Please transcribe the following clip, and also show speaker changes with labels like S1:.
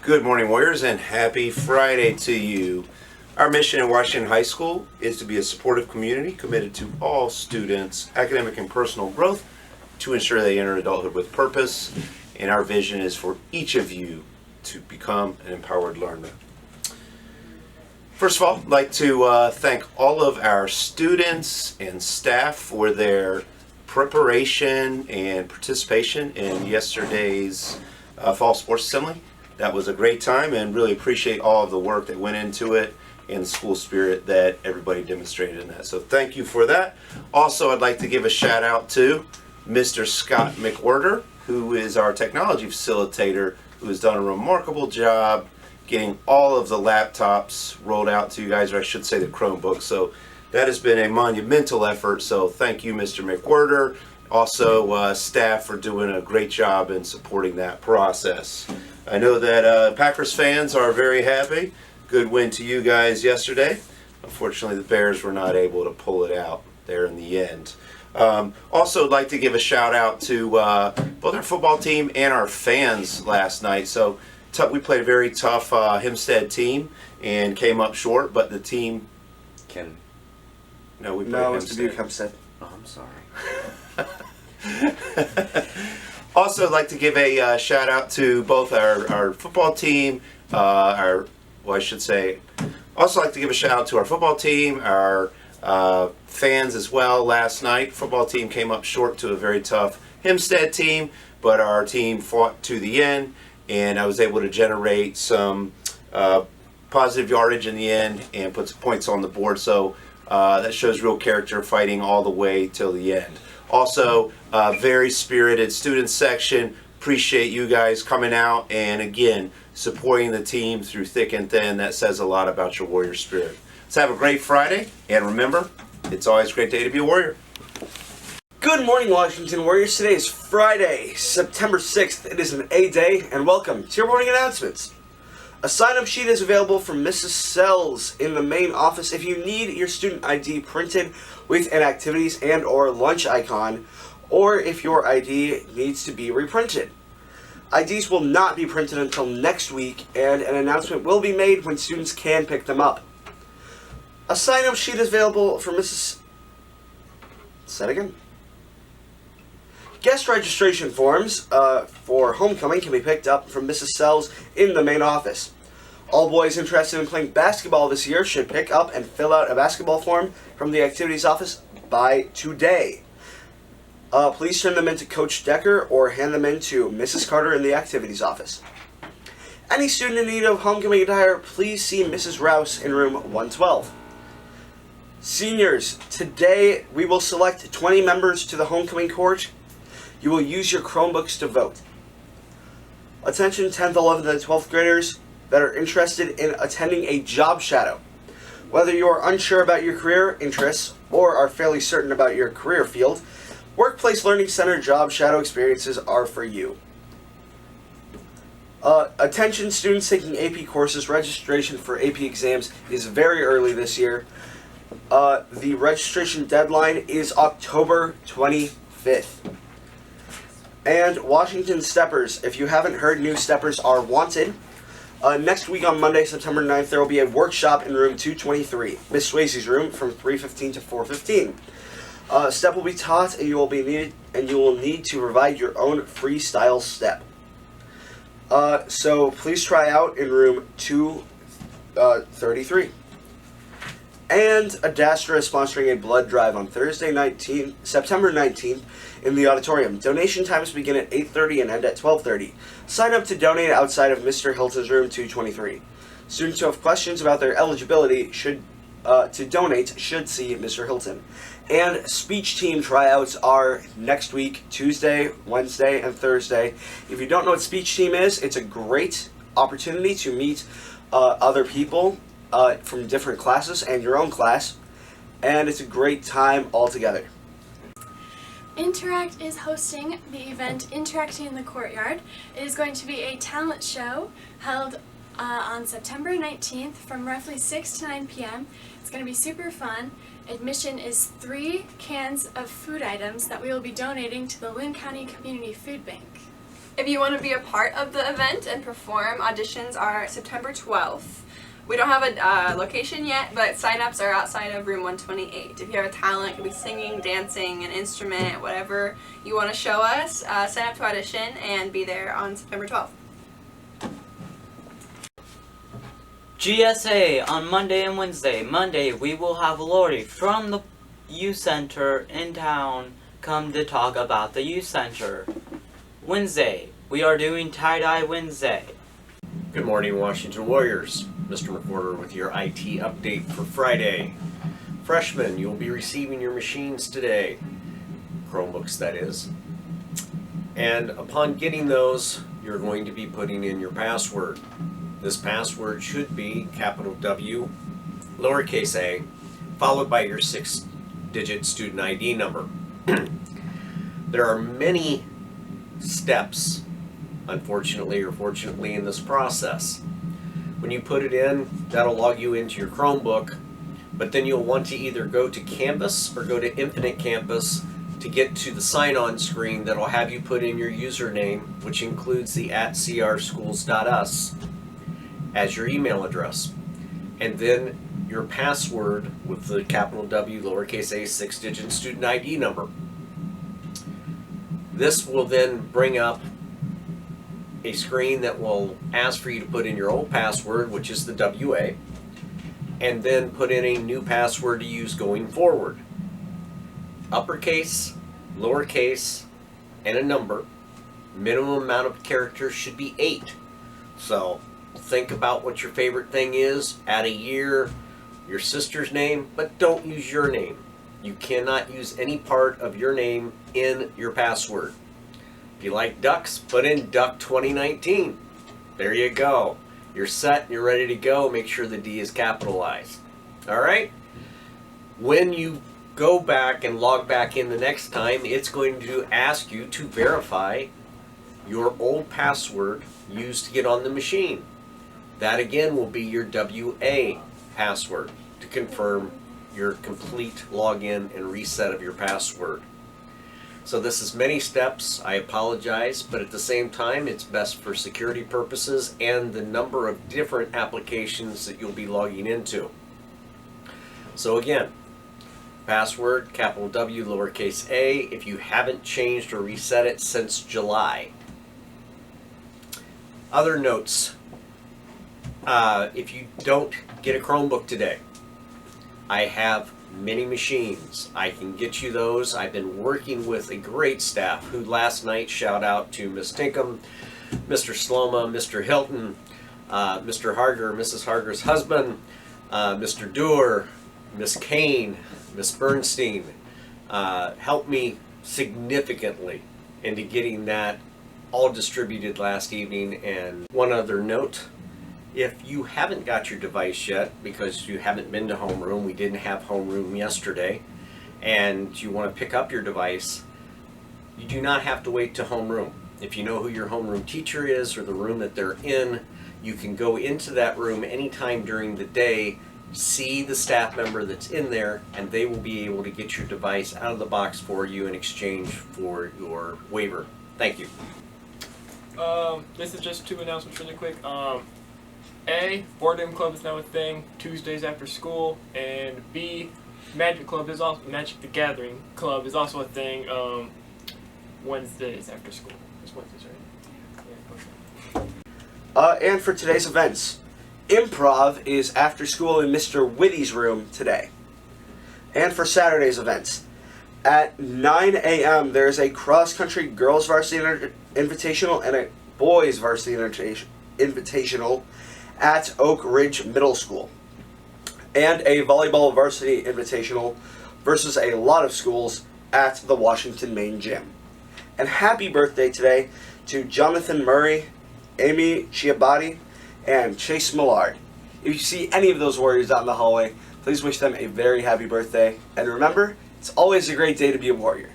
S1: Good morning, Warriors, and happy Friday to you. Our mission at Washington High School is to be a supportive community committed to all students' academic and personal growth to ensure they enter adulthood with purpose. And our vision is for each of you to become an empowered learner. First of all, I'd like to thank all of our students and staff for their preparation and participation in yesterday's Fall Sports Assembly. That was a great time, and really appreciate all of the work that went into it and the school spirit that everybody demonstrated in that. So thank you for that. Also, I'd like to give a shout out to Mr. Scott McWhirter, who is our technology facilitator, who has done a remarkable job getting all of the laptops rolled out to you guys, or I should say the Chromebooks. So that has been a monumental effort. So thank you, Mr. McWhirter. Also, staff for doing a great job in supporting that process. I know that Packers fans are very happy. Good win to you guys yesterday. Unfortunately, the Bears were not able to pull it out there in the end. Also, I'd like to give a shout out to both our football team and our fans last night. So we played a very tough Hempstead team and came up short, but the team... No, it's
S2: Dubuque Hempstead.
S1: Oh, I'm sorry. Also, I'd like to give a shout out to both our football team, also like to give a shout out to our football team, our fans as well. Last night, football team came up short to a very tough Hempstead team, but our team fought to the end, and I was able to generate some positive yardage in the end and put some points on the board. So that shows real character, fighting all the way till the end. Also, very spirited student section. Appreciate you guys coming out and, again, supporting the team through thick and thin. That says a lot about your Warrior spirit. Let's have a great Friday, and remember, it's always a great day to be a Warrior.
S2: Good morning, Washington Warriors. Today is Friday, September 6th. It is an A day, and welcome to your morning announcements. A sign-up sheet is available from Mrs. Sells in the main office if you need your student ID printed with an activities and or lunch icon, or if your ID needs to be reprinted. IDs will not be printed until next week, and an announcement will be made when students can pick them up. A sign-up sheet is available from Mrs. Guest registration forms for homecoming can be picked up from Mrs. Sells in the main office. All boys interested in playing basketball this year should pick up and fill out a basketball form from the activities office by today. Please turn them into Coach Decker or hand them in to Mrs. Carter in the activities office. Any student in need of homecoming attire, please see Mrs. Rouse in room 112. Seniors, today we will select 20 members to the homecoming court. You will use your Chromebooks to vote. Attention 10th, 11th, and 12th graders that are interested in attending a job shadow. Whether you are unsure about your career interests or are fairly certain about your career field, Workplace Learning Center job shadow experiences are for you. Attention students taking AP courses, registration for AP exams is very early this year. The registration deadline is October 25th. And Washington Steppers, if you haven't heard, new Steppers are wanted. Next week on Monday, September 9th, there will be a workshop in room 223, Miss Swayze's room, from 3:15 to 4:15. Step will be taught, and you will need to provide your own freestyle step. So please try out in room 233. And Adastra is sponsoring a blood drive on Thursday, September 19th in the auditorium. Donation times begin at 8:30 and end at 12:30. Sign up to donate outside of Mr. Hilton's room 223. Students who have questions about their eligibility to donate should see Mr. Hilton. And speech team tryouts are next week, Tuesday, Wednesday, and Thursday. If you don't know what speech team is, it's a great opportunity to meet other people from different classes and your own class, and it's a great time altogether.
S3: Interact is hosting the event Interacting in the Courtyard. It is going to be a talent show held on September 19th from roughly 6 to 9 p.m. It's going to be super fun. Admission is 3 cans of food items that we will be donating to the Lynn County Community Food Bank.
S4: If you want to be a part of the event and perform, auditions are September 12th. We don't have a location yet, but sign-ups are outside of room 128. If you have a talent, it could be singing, dancing, an instrument, whatever you want to show us, sign up to audition and be there on September 12th.
S5: GSA on Monday and Wednesday. Monday, we will have Lori from the youth center in town come to talk about the youth center. Wednesday, we are doing Tie-Dye Wednesday.
S6: Good morning, Washington Warriors. Mr. Reporter with your IT update for Friday. Freshmen, you'll be receiving your machines today. Chromebooks, that is. And upon getting those, you're going to be putting in your password. This password should be capital W, lowercase a, followed by your 6-digit student ID number. There are many steps, unfortunately or fortunately, in this process. When you put it in, that'll log you into your Chromebook, but then you'll want to either go to Canvas or go to Infinite Campus to get to the sign-on screen that'll have you put in your username, which includes the @crschools.us as your email address, and then your password with the capital W, lowercase a, 6-digit student ID number. This will then bring up a screen that will ask for you to put in your old password, which is the WA, and then put in a new password to use going forward. Uppercase, lowercase, and a number. Minimum amount of characters should be 8. So think about what your favorite thing is, add a year, your sister's name, but don't use your name. You cannot use any part of your name in your password. If you like ducks, put in Duck 2019. There you go. You're set and you're ready to go. Make sure the D is capitalized. All right? When you go back and log back in the next time, it's going to ask you to verify your old password used to get on the machine. That again will be your WA password to confirm your complete login and reset of your password. So this is many steps. I apologize, but at the same time, it's best for security purposes and the number of different applications that you'll be logging into. So again, password, capital W, lowercase a, if you haven't changed or reset it since July. Other notes, if you don't get a Chromebook today, I have many machines. I can get you those. I've been working with a great staff who last night, shout out to Miss Tinkham, Mr. Sloma, Mr. Hilton, Mr. Harger, Mrs. Harger's husband, Mr. Doer, Miss Kane, Miss Bernstein, helped me significantly into getting that all distributed last evening. And one other note, if you haven't got your device yet because you haven't been to homeroom, we didn't have homeroom yesterday, and you want to pick up your device, you do not have to wait to homeroom. If you know who your homeroom teacher is or the room that they're in, you can go into that room anytime during the day, see the staff member that's in there, and they will be able to get your device out of the box for you in exchange for your waiver. Thank you.
S7: This is just 2 announcements really quick. A, Board Game Club is now a thing, Tuesdays after school, and B, Magic Club is also, Magic the Gathering Club is also a thing, Wednesdays after school. It's Wednesdays, right? Yeah,
S2: And for today's events, improv is after school in Mr. Whitty's room today. And for Saturday's events, at 9 a.m. there's a cross-country girls varsity invitational and a boys varsity invitational at Oak Ridge Middle School, and a volleyball varsity invitational versus a lot of schools at the Washington Main Gym. And happy birthday today to Jonathan Murray, Amy Chiabatti, and Chase Millard. If you see any of those Warriors out in the hallway, please wish them a very happy birthday. And remember, it's always a great day to be a Warrior.